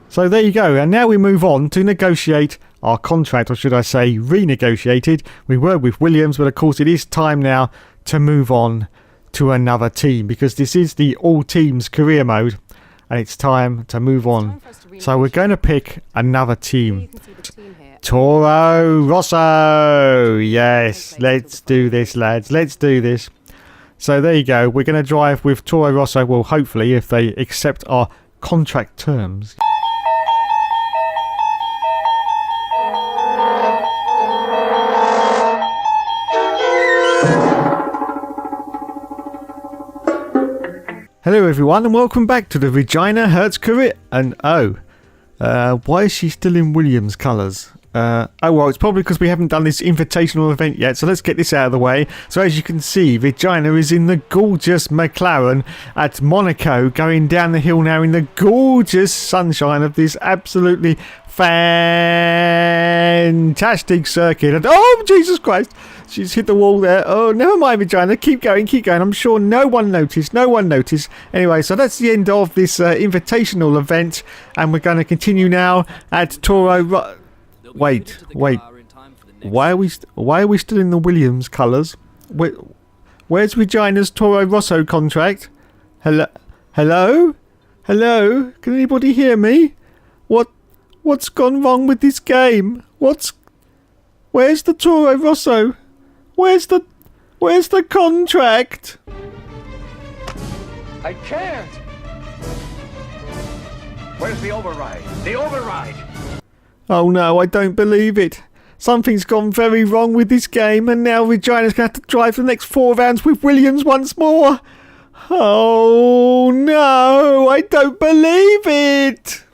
So there you go, and now we move on to negotiate our contract, or should I say renegotiate it. We were with Williams, but of course it is time now to move on to another team, because this is the all teams career mode and it's time to move on. So we're going to pick another team. Toro Rosso! Yes, let's do this, lads, let's do this. So there you go, we're going to drive with Toro Rosso, well hopefully if they accept our contract terms. Hello everyone and welcome back to the Regina Hertz career. And why is she still in Williams colours? Oh well, it's probably because we haven't done this invitational event yet, so let's get this out of the way. So as you can see, Regina is in the gorgeous McLaren at Monaco, going down the hill now in the gorgeous sunshine of this absolutely fantastic circuit. And oh Jesus Christ, she's hit the wall there. Oh, never mind, Regina, keep going. I'm sure no one noticed. Anyway, so that's the end of this invitational event, and we're going to continue now at Toro Wait. Why are we still in the Williams colours? Where's Regina's Toro Rosso contract? Hello? Can anybody hear me? What's gone wrong with this game? Where's the Toro Rosso? Where's the contract? I can't. Where's the override? The override! Oh no, I don't believe it. Something's gone very wrong with this game, and now Regina's going to have to drive the next 4 rounds with Williams once more. Oh no, I don't believe it.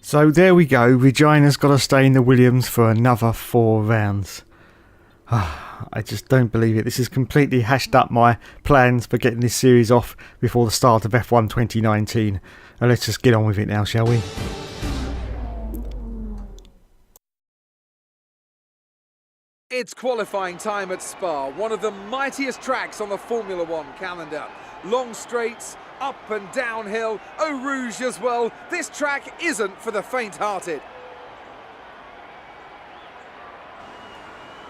So there we go, Regina's got to stay in the Williams for another 4 rounds. I just don't believe it. This has completely hashed up my plans for getting this series off before the start of F1 2019. And let's just get on with it now, shall we? It's qualifying time at Spa, one of the mightiest tracks on the Formula One calendar. Long straights, up and downhill, Eau Rouge as well. This track isn't for the faint-hearted.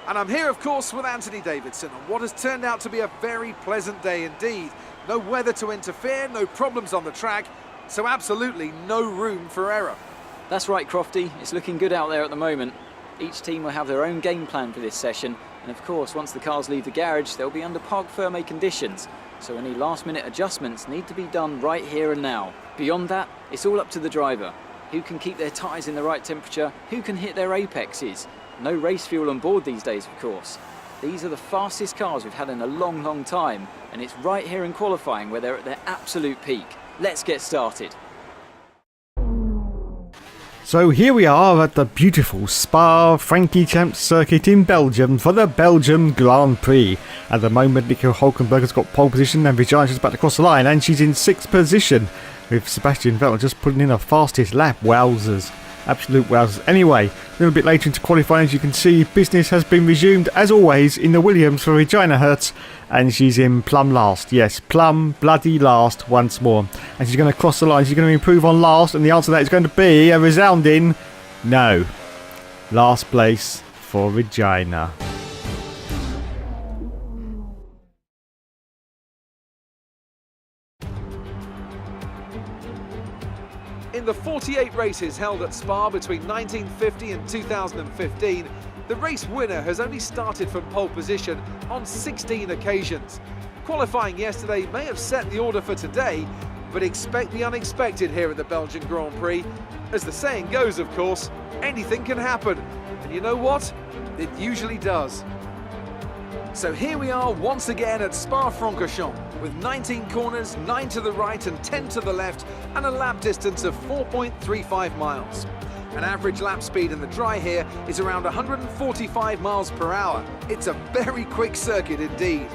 And I'm here, of course, with Anthony Davidson on what has turned out to be a very pleasant day indeed. No weather to interfere, no problems on the track, so absolutely no room for error. That's right, Crofty. It's looking good out there at the moment. Each team will have their own game plan for this session, and of course, once the cars leave the garage, they'll be under parc fermé conditions, so any last-minute adjustments need to be done right here and now. Beyond that, it's all up to the driver. Who can keep their tyres in the right temperature, who can hit their apexes. No race fuel on board these days, of course. These are the fastest cars we've had in a long, long time, and it's right here in qualifying where they're at their absolute peak. Let's get started. So here we are at the beautiful Spa-Francorchamps circuit in Belgium for the Belgium Grand Prix. At the moment, Nico Hulkenberg has got pole position and Vijay is about to cross the line, and she's in 6th position with Sebastian Vettel just putting in her fastest lap. Wowzers. Absolute wowzers. Anyway, a little bit later into qualifying, as you can see, business has been resumed as always in the Williams for Regina Hertz, and she's in plumb last. Yes, plumb bloody last once more. And she's going to cross the line. She's going to improve on last, and the answer to that is going to be a resounding no. Last place for Regina. In the 48 races held at Spa between 1950 and 2015, the race winner has only started from pole position on 16 occasions. Qualifying yesterday may have set the order for today, but expect the unexpected here at the Belgian Grand Prix. As the saying goes, of course, anything can happen. And you know what? It usually does. So here we are once again at Spa-Francorchamps with 19 corners, 9 to the right and 10 to the left, and a lap distance of 4.35 miles. An average lap speed in the dry here is around 145 miles per hour. It's a very quick circuit indeed.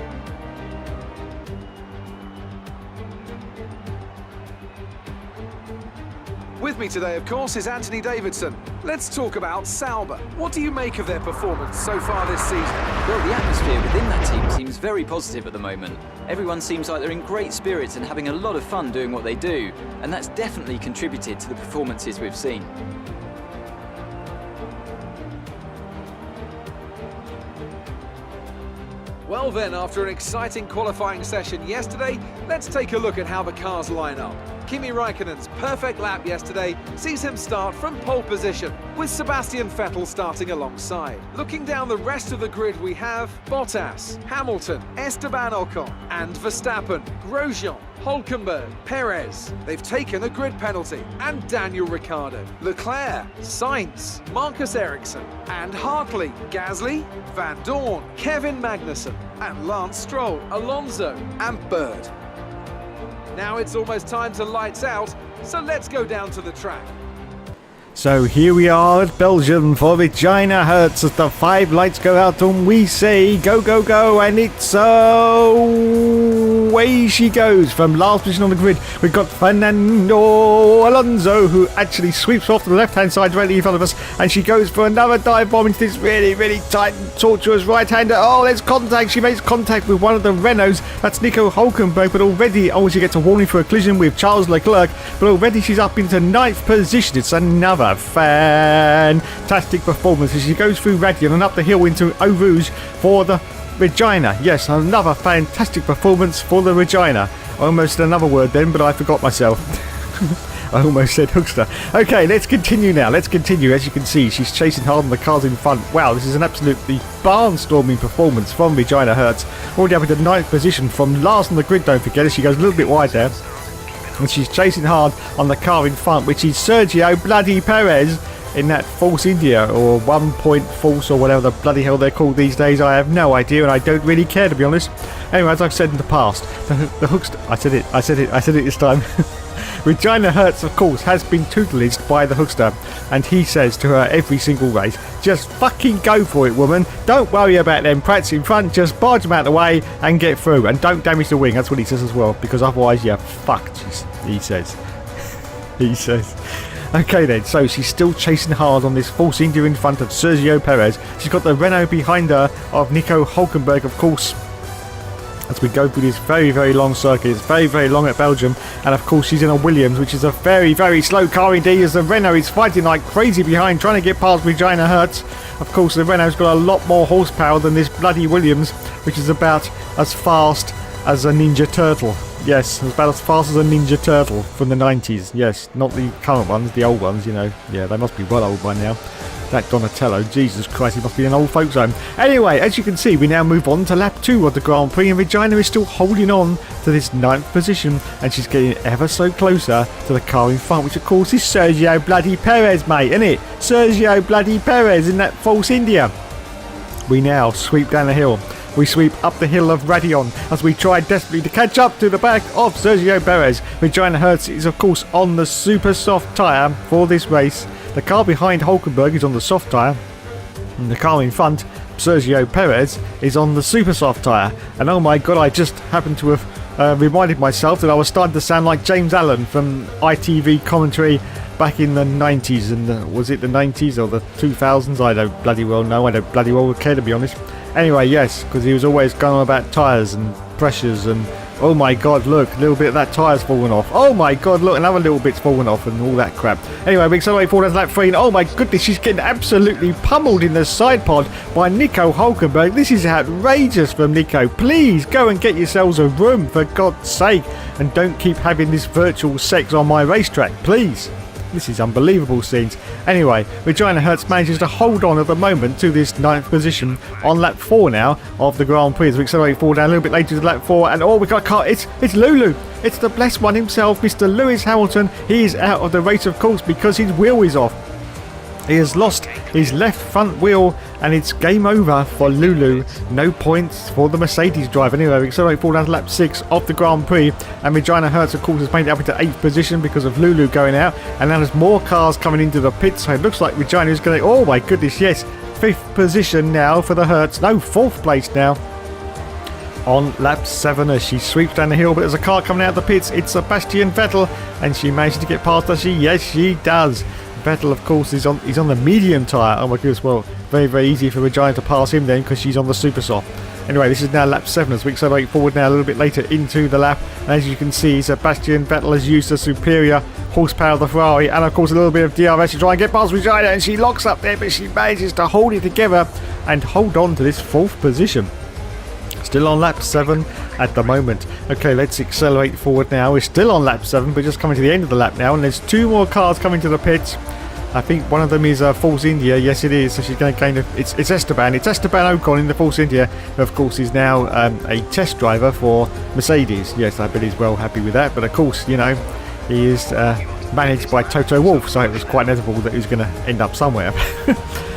With me today, of course, is Anthony Davidson. Let's talk about Sauber. What do you make of their performance so far this season? Well, the atmosphere within that team seems very positive at the moment. Everyone seems like they're in great spirits and having a lot of fun doing what they do, and that's definitely contributed to the performances we've seen. Well then, after an exciting qualifying session yesterday, let's take a look at how the cars line up. Kimi Raikkonen's perfect lap yesterday sees him start from pole position, with Sebastian Vettel starting alongside. Looking down the rest of the grid, we have Bottas, Hamilton, Esteban Ocon, and Verstappen, Grosjean, Hulkenberg, Perez. They've taken a grid penalty, and Daniel Ricciardo, Leclerc, Sainz, Marcus Ericsson, and Hartley, Gasly, Van Dorn, Kevin Magnussen, and Lance Stroll, Alonso, and Bird. Now it's almost time to lights out, so let's go down to the track. So here we are at Belgium for Regina Hertz as the 5 lights go out and we say go, go, go, and it's away she goes from last position on the grid. We've got Fernando Alonso, who actually sweeps off to the left-hand side directly in front of us, and she goes for another dive bomb into this really, really tight and tortuous right-hander. Oh, there's contact. She makes contact with one of the Renaults. That's Nico Hulkenberg, but already, she gets a warning for a collision with Charles Leclerc, but already she's up into 9th position. It's another fantastic performance as she goes through Radion and up the hill into Eau Rouge for the Regina. Yes, another fantastic performance for the Regina. I almost said another word then, but I forgot myself. I almost said Hookster. Okay, let's continue now. Let's continue. As you can see, she's chasing hard on the cars in front. Wow, this is an absolutely barnstorming performance from Regina Hertz. Already up into 9th position from last on the grid, don't forget. She goes a little bit wide there. And she's chasing hard on the car in front, which is Sergio bloody Perez in that Force India, or 1 point Force, or whatever the bloody hell they're called these days. I have no idea, and I don't really care, to be honest. Anyway, as I've said in the past, the Hookster... I said it this time. Regina Hertz, of course, has been tutelaged by the Hookster, and he says to her every single race, just fucking go for it, woman. Don't worry about them prats in front, just barge them out of the way and get through, and don't damage the wing. That's what he says as well, because otherwise you're fucked, he says. He says. Okay then, so she's still chasing hard on this Force India in front of Sergio Perez. She's got the Renault behind her of Nico Hulkenberg, of course. As we go through this very, very long circuit. It's very, very long at Belgium. And of course she's in a Williams, which is a very, very slow car indeed, as the Renault is fighting like crazy behind, trying to get past Regina Hertz. Of course the Renault's got a lot more horsepower than this bloody Williams, which is about as fast as a Ninja Turtle. Yes, it's about as fast as a Ninja Turtle from the 90s. Yes, not the current ones, the old ones, you know. Yeah, they must be well old by now. That Donatello, Jesus Christ, he must be an old folks home. Anyway, as you can see, we now move on to lap 2 of the Grand Prix, and Regina is still holding on to this 9th position, and she's getting ever so closer to the car in front, which of course is Sergio bloody Perez, mate, isn't it? Sergio bloody Perez in that Force India. We now sweep down the hill. We sweep up the hill of Radion as we try desperately to catch up to the back of Sergio Perez. Regina Hertz is of course on the super soft tyre for this race. The car behind Hulkenberg is on the soft tyre. And the car in front, Sergio Perez, is on the super soft tyre. And oh my god, I just happened to have reminded myself that I was starting to sound like James Allen from ITV commentary back in the 90s. And was it the 90s or the 2000s? I don't bloody well know. I don't bloody well care, to be honest. Anyway, yes, because he was always going on about tyres and pressures and oh my god, look, a little bit of that tyre's fallen off. Oh my god, look, another little bit's fallen off and all that crap. Anyway, we accelerate forward to lap 3 and oh my goodness, she's getting absolutely pummeled in the side pod by Nico Hulkenberg. This is outrageous from Nico. Please go and get yourselves a room, for God's sake, and don't keep having this virtual sex on my racetrack, please. This is unbelievable scenes. Anyway, Regina Hertz manages to hold on at the moment to this 9th position on lap 4 now of the Grand Prix. As we accelerate forward down a little bit later to lap 4 and oh, we got a car. It's Lulu. It's the blessed one himself, Mr. Lewis Hamilton. He is out of the race, of course, because his wheel is off. He has lost his left front wheel and it's game over for Lulu. No points for the Mercedes driver. Anyway, we accelerate forward down to lap 6 of the Grand Prix and Regina Hertz of course has made it up into 8th position because of Lulu going out, and now there's more cars coming into the pits, so it looks like Regina is going to, oh my goodness, yes, 5th position now for the Hertz. No, 4th place now on lap 7 as she sweeps down the hill, but there's a car coming out of the pits. It's Sebastian Vettel and she manages to get past, does she? Yes, she does. Vettel, of course, he's on the medium tyre. Oh my goodness, well, very, very easy for Regina to pass him then because she's on the super soft. Anyway, this is now lap 7 as we accelerate forward now a little bit later into the lap. And as you can see, Sebastian Vettel has used the superior horsepower of the Ferrari and, of course, a little bit of DRS to try and get past Regina, and she locks up there, but she manages to hold it together and hold on to this 4th position. Still on lap 7 at the moment. Okay, let's accelerate forward now. We're still on lap 7, but just coming to the end of the lap now, and there's 2 more cars coming to the pits. I think one of them is Force India. Yes, it is. So she's going to kind of... It's Esteban. It's Esteban Ocon in the Force India, who, of course, is now a test driver for Mercedes. Yes, I bet he's well happy with that. But, of course, you know, he is managed by Toto Wolff, so it was quite inevitable that he was going to end up somewhere.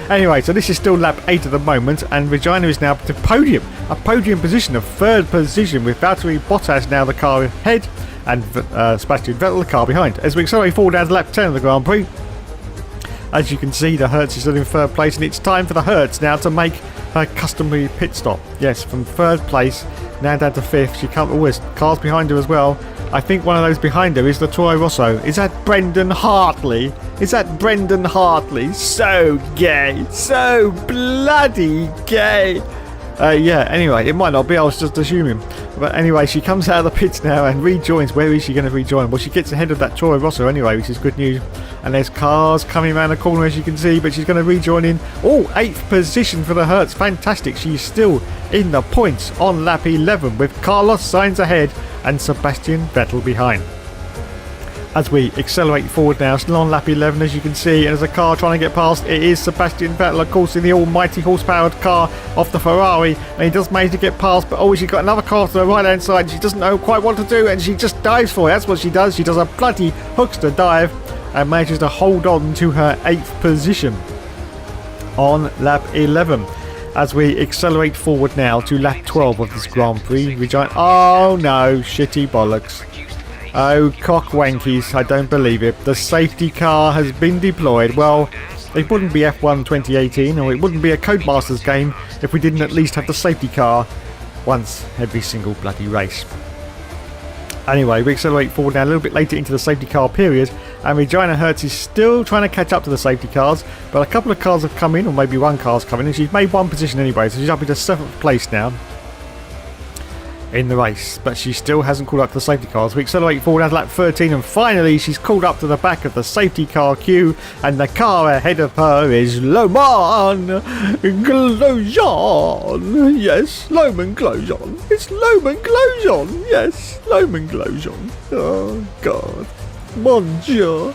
Anyway, so this is still lap 8 at the moment, and Regina is now to podium. A podium position, a 3rd position, with Valtteri Bottas now the car ahead, and Sebastian Vettel the car behind. As we accelerate forward down to lap 10 of the Grand Prix, as you can see, the Hertz is still in 3rd place, and it's time for the Hertz now to make her customary pit stop. Yes, from 3rd place, now down to 5th. She can't always... Cars behind her as well. I think one of those behind her is the Toro Rosso. Is that Brendan Hartley? Is that Brendan Hartley? So gay. So bloody gay. Yeah, anyway, it might not be. I was just assuming. But anyway, she comes out of the pits now and rejoins. Where is she going to rejoin? Well, she gets ahead of that Toro Rosso anyway, which is good news. And there's cars coming around the corner, as you can see, but she's going to rejoin in. Oh, 8th position for the Hertz. Fantastic. She's still in the points on lap 11 with Carlos Sainz ahead and Sebastian Vettel behind. As we accelerate forward now, still on lap 11, as you can see, and there's a car trying to get past. It is Sebastian Vettel, of course, in the almighty horse-powered car of the Ferrari, and he does manage to get past, but oh, she's got another car to the right-hand side, and she doesn't know quite what to do, and she just dives for it. That's what she does. She does a bloody hookster dive and manages to hold on to her 8th position on lap 11. As we accelerate forward now to lap 12 of this Grand Prix, oh no, shitty bollocks. Oh, cock wankies, I don't believe it. The safety car has been deployed. Well, it wouldn't be F1 2018, or it wouldn't be a Codemasters game if we didn't at least have the safety car once every single bloody race. Anyway, we accelerate forward now a little bit later into the safety car period, and Regina Hertz is still trying to catch up to the safety cars, but a couple of cars have come in, or maybe one car's come in, and she's made 1 position anyway, so she's up into 7th place now in the race, but she still hasn't caught up to the safety cars. We accelerate forward at lap 13, and finally she's called up to the back of the safety car queue, and the car ahead of her is Romain Grosjean. Yes, Romain Grosjean. It's Romain Grosjean. Yes, Romain Grosjean. Oh God, mon Dieu,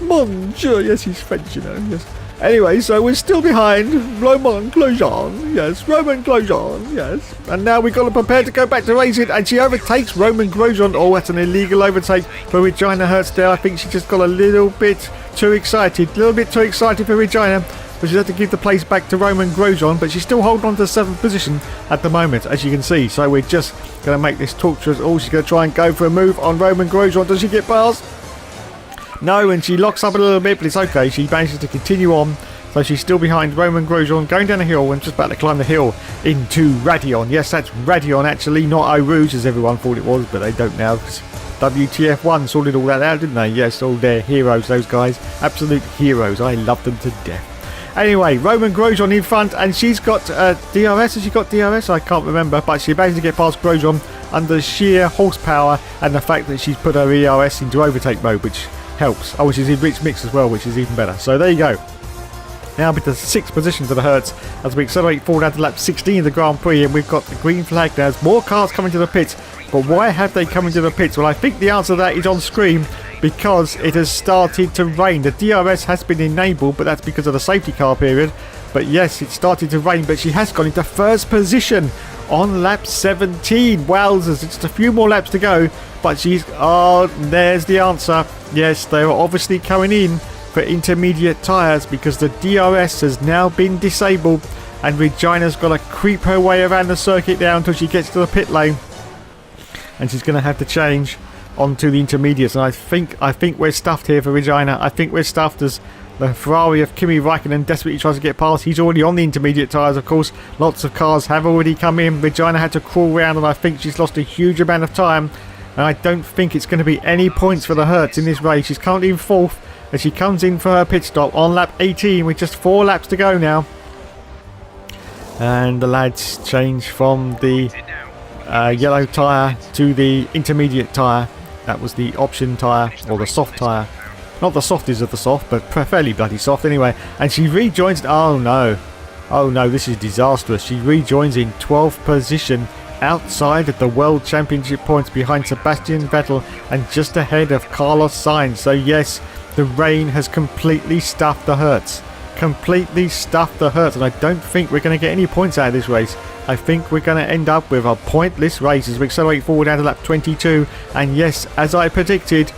mon Dieu. Yes, he's French, you know. Yes. Anyway, so we're still behind Romain Grosjean. Yes, Romain Grosjean. Yes. And now we've got to prepare to go back to racing, and she overtakes Romain Grosjean. Oh, that's an illegal overtake for Regina Hertz there. I think she just got a little bit too excited. A little bit too excited for Regina. but she's had to give the place back to Roman Grosjean, but she's still holding on to the 7th position at the moment, as you can see. So we're just going to make this torturous. Oh, she's going to try and go for a move on Roman Grosjean. Does she get past? No, and she locks up a little bit, but it's okay. She manages to continue on. So she's still behind Roman Grosjean, going down the hill and just about to climb the hill into Radion. Yes, that's Radion actually, not Eau Rouge as everyone thought it was, but they don't now because WTF1 sorted all that out, didn't they? Yes, all their heroes, those guys. Absolute heroes. I love them to death. Anyway, Roman Grosjean in front, and she's got DRS. Has she got DRS? I can't remember, but she managed to get past Grosjean under sheer horsepower and the fact that she's put her ERS into overtake mode, which helps. Oh, she's in rich mix as well, which is even better. So there you go. Now with the 6th position to the Hertz as we accelerate forward down to lap 16 of the Grand Prix, and we've got the green flag. There's more cars coming to the pits, but why have they come into the pits? Well, I think the answer to that is on screen, because it has started to rain. The DRS has been enabled, but that's because of the safety car period. But yes, it started to rain, but she has gone into first position on lap 17. Wowzers, it's just a few more laps to go, but she's... Oh, there's the answer. Yes, they are obviously coming in for intermediate tyres because the DRS has now been disabled, and Regina's got to creep her way around the circuit now until she gets to the pit lane, and she's going to have to change onto the intermediates. And I think we're stuffed here for Regina. I think we're stuffed as the Ferrari of Kimi Raikkonen desperately tries to get past. He's already on the intermediate tyres, of course. Lots of cars have already come in. Regina had to crawl around, and I think she's lost a huge amount of time, and I don't think it's going to be any points for the Hertz in this race. She's currently in 4th as she comes in for her pit stop on lap 18 with just 4 laps to go now. And the lads change from the yellow tyre to the intermediate tyre. That was the option tyre, or the soft tyre. Not the softest of the soft, but fairly bloody soft anyway. And she rejoins... Oh no, this is disastrous. She rejoins in 12th position, outside of the World Championship points, behind Sebastian Vettel and just ahead of Carlos Sainz. So yes, the rain has completely stuffed the Hertz. Completely stuffed the Hertz, and I don't think we're going to get any points out of this race. I think we're going to end up with a pointless race as we accelerate forward down to lap 22. And yes, as I predicted,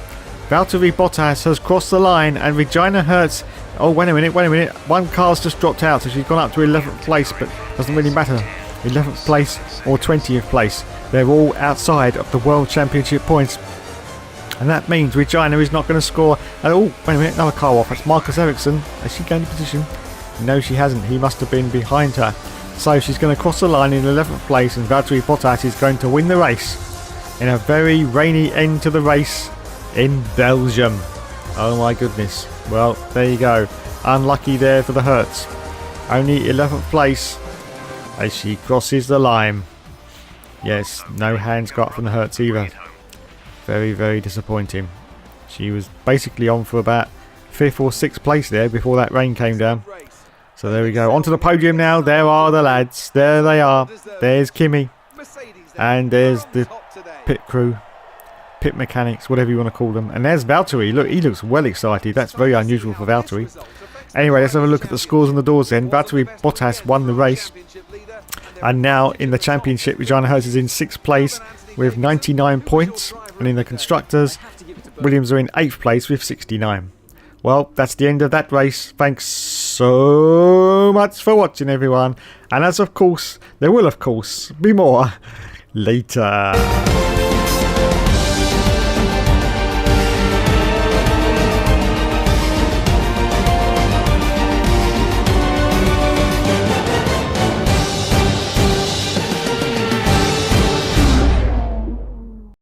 Valtteri Bottas has crossed the line, and Regina Hertz... Oh, wait a minute. One car's just dropped out, so she's gone up to 11th place, but doesn't really matter. 11th place or 20th place. They're all outside of the World Championship points. And that means Regina is not going to score. Oh, wait a minute, another car off. That's Marcus Ericsson. Has she gained a position? No, she hasn't. He must have been behind her. So she's going to cross the line in 11th place, and Valtteri Bottas is going to win the race in a very rainy end to the race in Belgium. Oh my goodness. Well, there you go. Unlucky there for the Hertz. Only 11th place as she crosses the line. Yes, no hands got up from the Hertz either. Very, very disappointing. She was basically on for about 5th or 6th place there before that rain came down. So there we go. Onto the podium now. There are the lads. There they are. There's Kimi. And there's the pit crew. Pit mechanics, whatever you want to call them. And there's Valtteri. Look, he looks well excited. That's very unusual for Valtteri. Anyway, let's have a look at the scores on the doors then. Valtteri Bottas won the race. And now in the championship, Regina Hertz is in 6th place with 99 points. And in the constructors, Williams are in 8th place with 69. Well, that's the end of that race. Thanks so much for watching, everyone. And as of course, there will of course be more later.